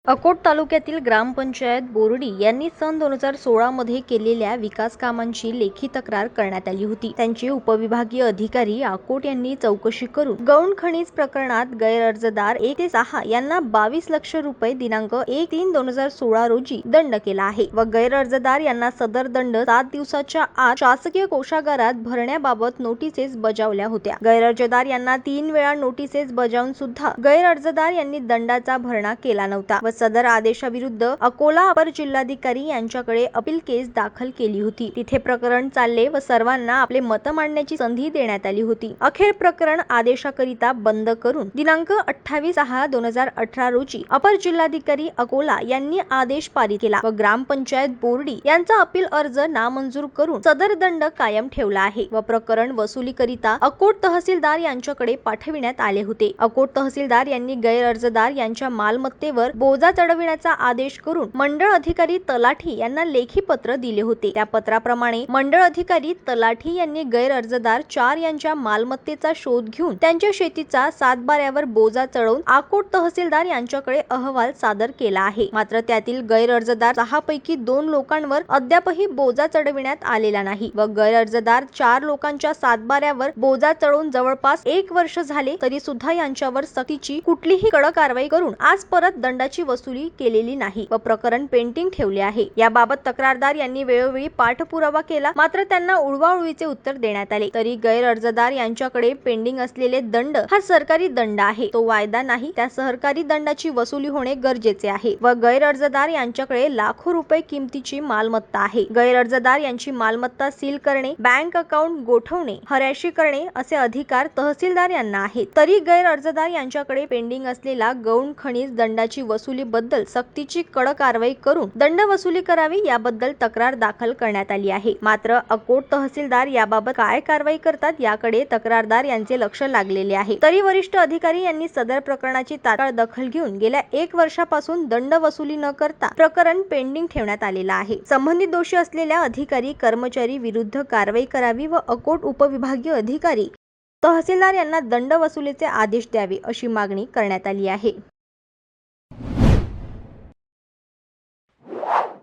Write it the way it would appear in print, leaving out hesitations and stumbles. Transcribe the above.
अकोट तालुक्यातील ग्रामपंचायत बोर्डी यांनी सन 2016 मध्ये केलेल्या विकास कामांची लेखी तक्रार करण्यात आली होती। त्यांचे उपविभागीय अधिकारी अकोट यांनी चौकशी करून गौण खनिज प्रकरणात गैरअर्जदार 1 ते 6 यांना 22 लाख रुपये दिनांक 1/3/2016 रोजी दंड केला आहे व गैरअर्जदार यांना सदर दंड 7 दिवसाच्या आत शासकीय कोषागारात भरण्याबाबत नोटिसेस बजावल्या होत्या। गैरअर्जदार यांना 3 वेळा नोटिसेस बजावून सुद्धा गैरअर्जदार यांनी दंडाचा भरणा केला नव्हता व सदर आदेशाविरुद्ध अकोला अपर जिल्हाधिकारी यांच्याकडे अपील केस दाखल केली होती। तिथे प्रकरण चालले व सर्वांना आपले मत मांडण्याची संधी देण्यात आली होती। अखेर प्रकरण आदेशाकरिता बंद करून दिनांक 28/6/2018 रोजी अपर जिल्हाधिकारी अकोला यांनी आदेश पारित केला व ग्रामपंचायत बोर्डी यांचा अपील अर्ज नामंजूर करून सदर दंड कायम ठेवला आहे व प्रकरण वसुलीकरिता अकोट तहसीलदार यांच्याकडे पाठविण्यात आले होते। अकोट तहसीलदार यांनी गैरअर्जदार यांच्या मालमत्तेवर बोजा चढविण्याचा आदेश करून मंडळ अधिकारी तलाठी यांना लेखी पत्र दिले होते। त्या पत्राप्रमाणे मंडळ अधिकारी तलाठी यांनी गैरअर्जदार 4 यांच्या मालमत्तेचा शोध घेऊन त्यांच्या शेतीचा सातबाऱ्यावर बोजा चढवून अकोट तहसीलदार यांच्याकडे अहवाल सादर केला आहे। मात्र त्यातील गैरअर्जदार 6 पैकी 2 लोकांवर अद्यापही बोजा चढविण्यात आलेला नाही व गैरअर्जदार 4 लोकांच्या सातबाऱ्यावर बोजा चढवून जवळपास 1 वर्ष झाले तरी सुद्धा यांच्यावर सक्तीची कुठलीही कडक कारवाई करून आज परत दंडाची वसुली केलेली नाही व प्रकरण पेंडिंग ठेवले आहे। याबाबत तक्रारदार यांनी वेळोवेळी पाठपुरावा केला मात्र त्यांना उडवाउडवीचे उत्तर देण्यात आले। तरी गैरअर्जदार यांच्याकडे पेंडिंग असलेले दंड हा सरकारी दंड आहे, तो वायदा नाही। त्या सरकारी दंडाची वसुली होणे गरजेचे आहे व गैरअर्जदार यांच्याकडे लाखो रुपये किमतीची मालमत्ता आहे। गैरअर्जदार यांची मालमत्ता सील करणे, बँक अकाउंट गोठवणे, हराशी करणे असे अधिकार तहसीलदार यांना आहेत। तरी गैरअर्जदार यांच्याकडे पेंडिंग असलेला गौण खनिज दंडाची वसुली बद्दल सक्तीची कडक कारवाई करून दंड वसुली करावी याबद्दल तक्रार दाखल करण्यात आली आहे। मात्र अकोट तहसीलदार याबाबत काय कारवाई करतात याकडे तक्रारदार यांचे लक्ष लागलेले आहे। तरी वरिष्ठ अधिकारी यांनी सदर प्रकरणाची तात्काळ दखल घेऊन गेल्या 1 वर्षापासून दंड वसुली न करता प्रकरण पेंडिंग ठेवण्यात आलेला आहे। संबंधित दोषी असलेल्या अधिकारी कर्मचारी विरुद्ध कारवाई करावी व अकोट उपविभागीय अधिकारी तहसीलदार यांना दंड वसुलीचे आदेश द्यावे अशी मागणी करण्यात आली आहे।